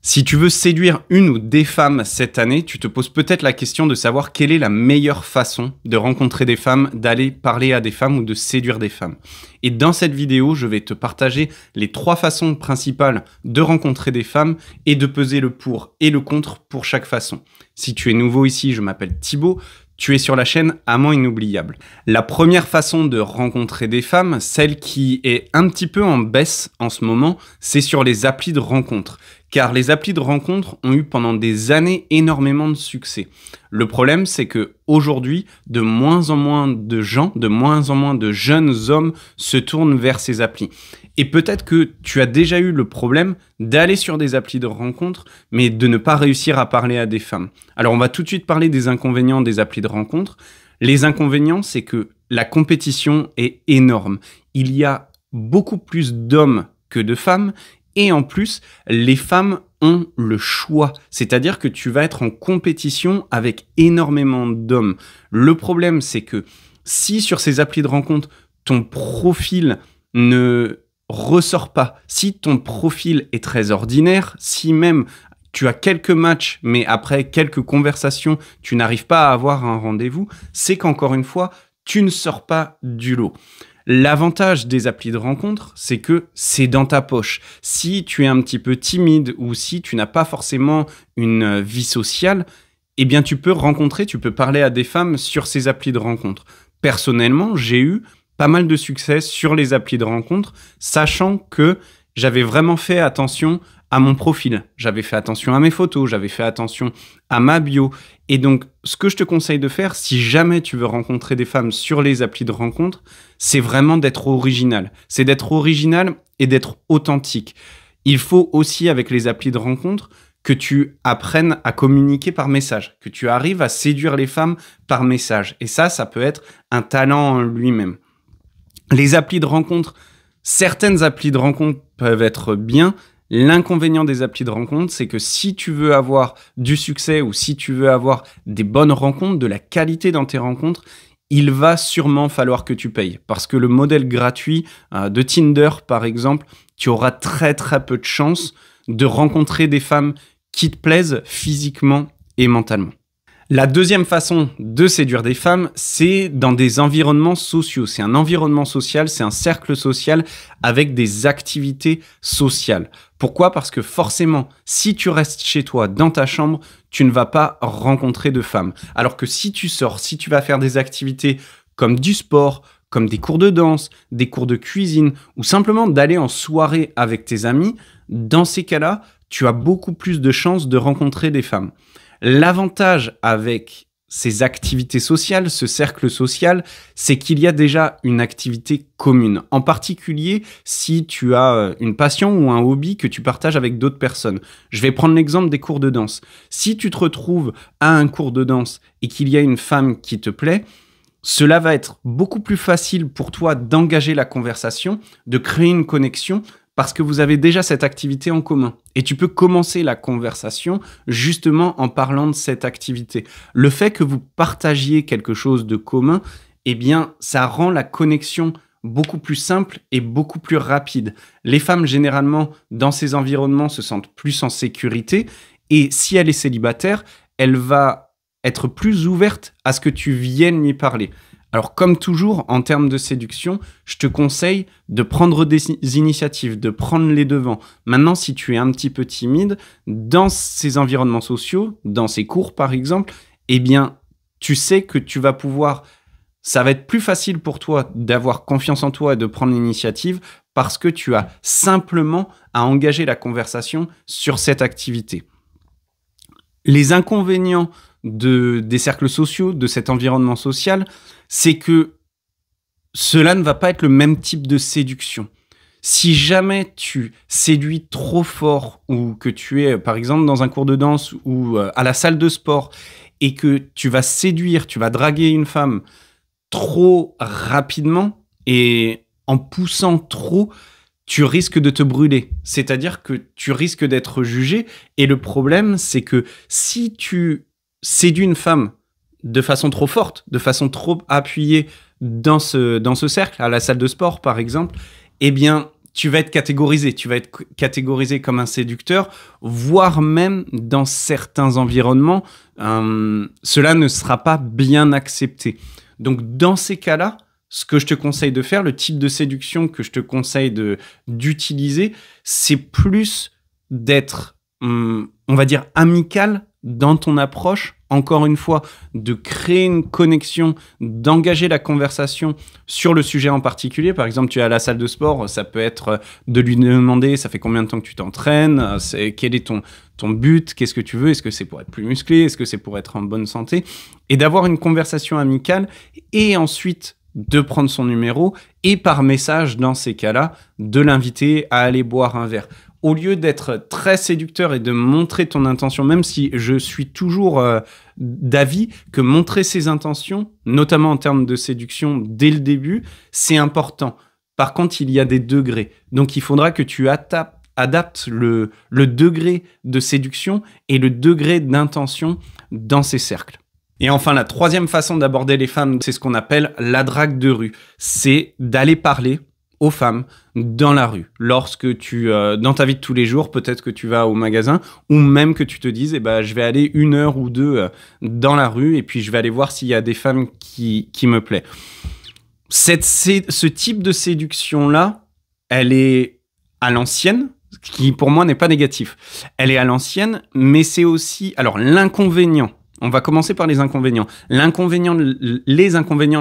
Si tu veux séduire une ou des femmes cette année, tu te poses peut-être la question de savoir quelle est la meilleure façon de rencontrer des femmes, d'aller parler à des femmes ou de séduire des femmes. Et dans cette vidéo, je vais te partager les 3 façons principales de rencontrer des femmes et de peser le pour et le contre pour chaque façon. Si tu es nouveau ici, je m'appelle Thibaut. Tu es sur la chaîne Amant Inoubliable. La première façon de rencontrer des femmes, celle qui est un petit peu en baisse en ce moment, c'est sur les applis de rencontre. Car les applis de rencontre ont eu pendant des années énormément de succès. Le problème, c'est que aujourd'hui, de moins en moins de gens, de moins en moins de jeunes hommes se tournent vers ces applis. Et peut-être que tu as déjà eu le problème d'aller sur des applis de rencontre, mais de ne pas réussir à parler à des femmes. Alors, on va tout de suite parler des inconvénients des applis de rencontre. Les inconvénients, c'est que la compétition est énorme. Il y a beaucoup plus d'hommes que de femmes. Et en plus, les femmes ont le choix. C'est-à-dire que tu vas être en compétition avec énormément d'hommes. Le problème, c'est que si sur ces applis de rencontre, ton profil ne ressort pas, si ton profil est très ordinaire, si même tu as quelques matchs, mais après quelques conversations, tu n'arrives pas à avoir un rendez-vous, c'est qu'encore une fois, tu ne sors pas du lot. L'avantage des applis de rencontre, c'est que c'est dans ta poche. Si tu es un petit peu timide ou si tu n'as pas forcément une vie sociale, eh bien tu peux parler à des femmes sur ces applis de rencontre. Personnellement, j'ai eu pas mal de succès sur les applis de rencontre, sachant que j'avais vraiment fait attention à mon profil. J'avais fait attention à mes photos, j'avais fait attention à ma bio. Et donc, ce que je te conseille de faire, si jamais tu veux rencontrer des femmes sur les applis de rencontre, c'est vraiment d'être original. C'est d'être original et d'être authentique. Il faut aussi, avec les applis de rencontre, que tu apprennes à communiquer par message, que tu arrives à séduire les femmes par message. Et ça peut être un talent en lui-même. Les applis de rencontre, certaines applis de rencontre peuvent être bien. L'inconvénient des applis de rencontre, c'est que si tu veux avoir du succès ou si tu veux avoir des bonnes rencontres, de la qualité dans tes rencontres, il va sûrement falloir que tu payes. Parce que le modèle gratuit de Tinder, par exemple, tu auras très très peu de chances de rencontrer des femmes qui te plaisent physiquement et mentalement. La deuxième façon de séduire des femmes, c'est dans des environnements sociaux. C'est un environnement social, c'est un cercle social avec des activités sociales. Pourquoi ? Parce que forcément, si tu restes chez toi, dans ta chambre, tu ne vas pas rencontrer de femmes. Alors que si tu sors, si tu vas faire des activités comme du sport, comme des cours de danse, des cours de cuisine, ou simplement d'aller en soirée avec tes amis, dans ces cas-là, tu as beaucoup plus de chances de rencontrer des femmes. L'avantage avec ces activités sociales, ce cercle social, c'est qu'il y a déjà une activité commune. En particulier, si tu as une passion ou un hobby que tu partages avec d'autres personnes. Je vais prendre l'exemple des cours de danse. Si tu te retrouves à un cours de danse et qu'il y a une femme qui te plaît, cela va être beaucoup plus facile pour toi d'engager la conversation, de créer une connexion, parce que vous avez déjà cette activité en commun. Et tu peux commencer la conversation justement en parlant de cette activité. Le fait que vous partagiez quelque chose de commun, eh bien, ça rend la connexion beaucoup plus simple et beaucoup plus rapide. Les femmes, généralement, dans ces environnements, se sentent plus en sécurité. Et si elle est célibataire, elle va être plus ouverte à ce que tu viennes lui parler. Alors, comme toujours, en termes de séduction, je te conseille de prendre des initiatives, de prendre les devants. Maintenant, si tu es un petit peu timide, dans ces environnements sociaux, dans ces cours par exemple, eh bien, tu sais que tu vas pouvoir... Ça va être plus facile pour toi d'avoir confiance en toi et de prendre l'initiative parce que tu as simplement à engager la conversation sur cette activité. Les inconvénients des cercles sociaux, de cet environnement social, c'est que cela ne va pas être le même type de séduction. Si jamais tu séduis trop fort ou que tu es, par exemple, dans un cours de danse ou à la salle de sport et que tu vas séduire, tu vas draguer une femme trop rapidement et en poussant trop, tu risques de te brûler. C'est-à-dire que tu risques d'être jugé. Et le problème, c'est que si tu séduis une femme de façon trop forte, de façon trop appuyée dans ce cercle, à la salle de sport par exemple, eh bien, tu vas être catégorisé comme un séducteur, voire même dans certains environnements, cela ne sera pas bien accepté. Donc dans ces cas-là, ce que je te conseille de faire, le type de séduction que je te conseille d'utiliser, c'est plus d'être, on va dire, amical dans ton approche, encore une fois, de créer une connexion, d'engager la conversation sur le sujet en particulier. Par exemple, tu es à la salle de sport, ça peut être de lui demander ça fait combien de temps que tu t'entraînes, quel est ton but, qu'est-ce que tu veux, est-ce que c'est pour être plus musclé, est-ce que c'est pour être en bonne santé, et d'avoir une conversation amicale, et ensuite de prendre son numéro, et par message, dans ces cas-là, de l'inviter à aller boire un verre. Au lieu d'être très séducteur et de montrer ton intention, même si je suis toujours d'avis que montrer ses intentions, notamment en termes de séduction dès le début, c'est important. Par contre, il y a des degrés. Donc, il faudra que tu adaptes le degré de séduction et le degré d'intention dans ces cercles. Et enfin, la troisième façon d'aborder les femmes, c'est ce qu'on appelle la drague de rue. C'est d'aller parler aux femmes dans la rue. Lorsque dans ta vie de tous les jours, peut-être que tu vas au magasin ou même que tu te dises, je vais aller 1 heure ou 2 dans la rue et puis je vais aller voir s'il y a des femmes qui me plaisent. Ce type de séduction-là, elle est à l'ancienne, ce qui pour moi n'est pas négatif. Elle est à l'ancienne, mais c'est aussi... Alors, l'inconvénient, on va commencer par les inconvénients. Les inconvénients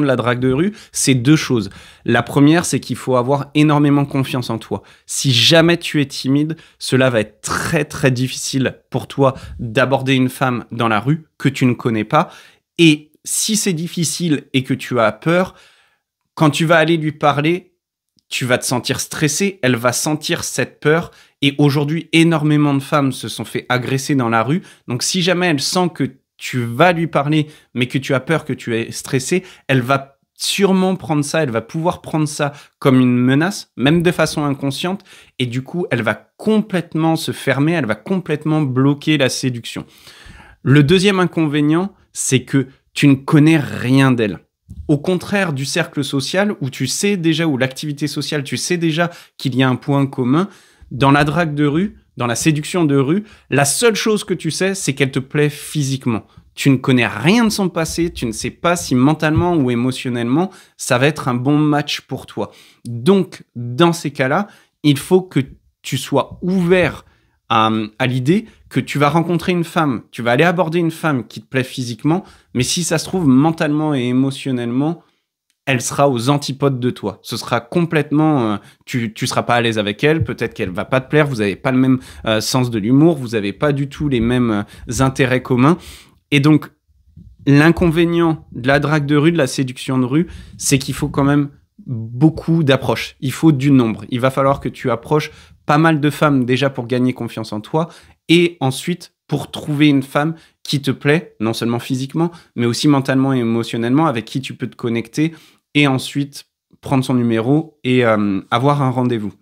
de la drague de rue, c'est 2 choses. La première, c'est qu'il faut avoir énormément confiance en toi. Si jamais tu es timide, cela va être très très difficile pour toi d'aborder une femme dans la rue que tu ne connais pas. Et si c'est difficile et que tu as peur, quand tu vas aller lui parler, tu vas te sentir stressé, elle va sentir cette peur. Et aujourd'hui, énormément de femmes se sont fait agresser dans la rue. Donc si jamais elle sent que tu vas lui parler, mais que tu as peur, que tu es stressé, elle va sûrement prendre ça, elle va pouvoir prendre ça comme une menace, même de façon inconsciente, et du coup, elle va complètement se fermer, elle va complètement bloquer la séduction. Le deuxième inconvénient, c'est que tu ne connais rien d'elle. Au contraire du cercle social, où tu sais déjà, ou l'activité sociale, tu sais déjà qu'il y a un point commun, dans la drague de rue, dans la séduction de rue, la seule chose que tu sais, c'est qu'elle te plaît physiquement. Tu ne connais rien de son passé, tu ne sais pas si mentalement ou émotionnellement, ça va être un bon match pour toi. Donc, dans ces cas-là, il faut que tu sois ouvert à l'idée que tu vas rencontrer une femme, tu vas aller aborder une femme qui te plaît physiquement, mais si ça se trouve, mentalement et émotionnellement, elle sera aux antipodes de toi. Ce sera complètement... tu seras pas à l'aise avec elle, peut-être qu'elle va pas te plaire, vous n'avez pas le même sens de l'humour, vous n'avez pas du tout les mêmes intérêts communs. Et donc, l'inconvénient de la drague de rue, de la séduction de rue, c'est qu'il faut quand même beaucoup d'approches. Il faut du nombre. Il va falloir que tu approches pas mal de femmes déjà pour gagner confiance en toi et ensuite pour trouver une femme qui te plaît, non seulement physiquement, mais aussi mentalement et émotionnellement, avec qui tu peux te connecter et ensuite prendre son numéro et avoir un rendez-vous.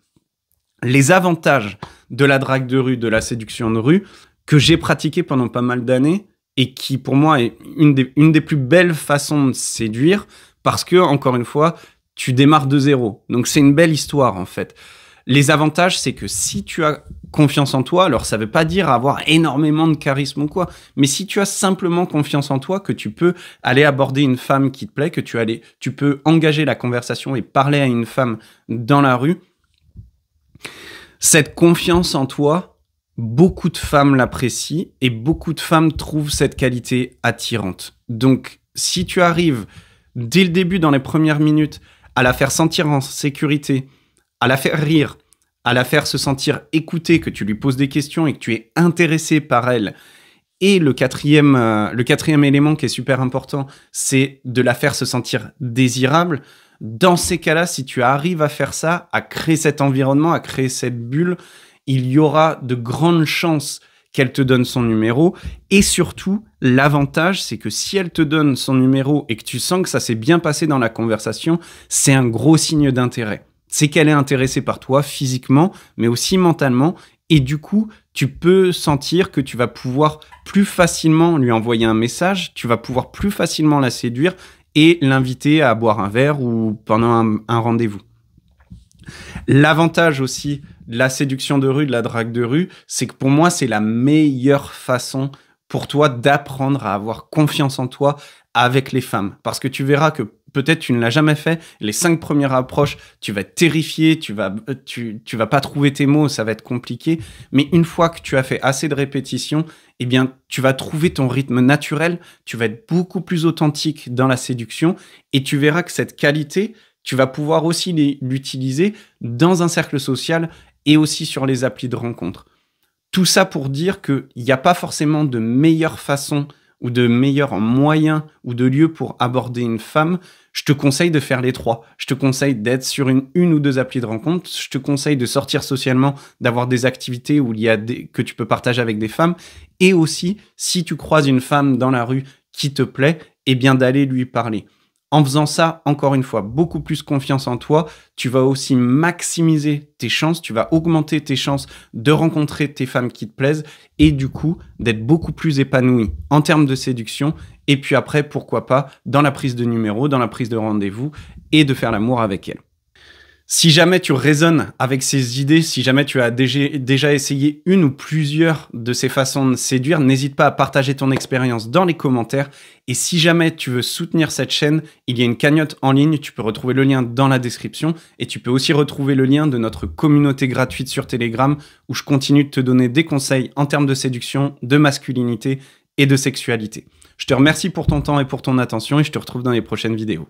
Les avantages de la drague de rue, de la séduction de rue, que j'ai pratiqué pendant pas mal d'années et qui, pour moi, est une des plus belles façons de séduire parce que, encore une fois, tu démarres de zéro. Donc, c'est une belle histoire, en fait. Les avantages, c'est que si tu as confiance en toi, alors ça ne veut pas dire avoir énormément de charisme ou quoi, mais si tu as simplement confiance en toi, que tu peux aller aborder une femme qui te plaît, que tu peux engager la conversation et parler à une femme dans la rue, cette confiance en toi, beaucoup de femmes l'apprécient et beaucoup de femmes trouvent cette qualité attirante. Donc, si tu arrives dès le début, dans les premières minutes, à la faire sentir en sécurité, à la faire rire, à la faire se sentir écoutée, que tu lui poses des questions et que tu es intéressé par elle. Et le quatrième élément qui est super important, c'est de la faire se sentir désirable. Dans ces cas-là, si tu arrives à faire ça, à créer cet environnement, à créer cette bulle, il y aura de grandes chances qu'elle te donne son numéro. Et surtout, l'avantage, c'est que si elle te donne son numéro et que tu sens que ça s'est bien passé dans la conversation, c'est un gros signe d'intérêt. C'est qu'elle est intéressée par toi physiquement, mais aussi mentalement. Et du coup, tu peux sentir que tu vas pouvoir plus facilement lui envoyer un message, tu vas pouvoir plus facilement la séduire et l'inviter à boire un verre ou pendant un rendez-vous. L'avantage aussi de la séduction de rue, de la drague de rue, c'est que pour moi, c'est la meilleure façon pour toi d'apprendre à avoir confiance en toi avec les femmes. Parce que tu verras que peut-être tu ne l'as jamais fait. Les 5 premières approches, tu vas être terrifié, tu vas pas trouver tes mots, ça va être compliqué. Mais une fois que tu as fait assez de répétitions, eh bien, tu vas trouver ton rythme naturel, tu vas être beaucoup plus authentique dans la séduction et tu verras que cette qualité, tu vas pouvoir aussi l'utiliser dans un cercle social et aussi sur les applis de rencontres. Tout ça pour dire qu'il n'y a pas forcément de meilleure façon ou de meilleur moyen ou de lieu pour aborder une femme. Je te conseille de faire les 3. Je te conseille d'être sur une ou 2 applis de rencontre. Je te conseille de sortir socialement, d'avoir des activités où que tu peux partager avec des femmes. Et aussi, si tu croises une femme dans la rue qui te plaît, eh bien d'aller lui parler. En faisant ça, encore une fois, beaucoup plus confiance en toi, tu vas aussi maximiser tes chances, tu vas augmenter tes chances de rencontrer tes femmes qui te plaisent et du coup, d'être beaucoup plus épanoui en termes de séduction et puis après, pourquoi pas, dans la prise de numéro, dans la prise de rendez-vous et de faire l'amour avec elle. Si jamais tu résonnes avec ces idées, si jamais tu as déjà essayé une ou plusieurs de ces façons de séduire, n'hésite pas à partager ton expérience dans les commentaires. Et si jamais tu veux soutenir cette chaîne, il y a une cagnotte en ligne, tu peux retrouver le lien dans la description. Et tu peux aussi retrouver le lien de notre communauté gratuite sur Telegram, où je continue de te donner des conseils en termes de séduction, de masculinité et de sexualité. Je te remercie pour ton temps et pour ton attention et je te retrouve dans les prochaines vidéos.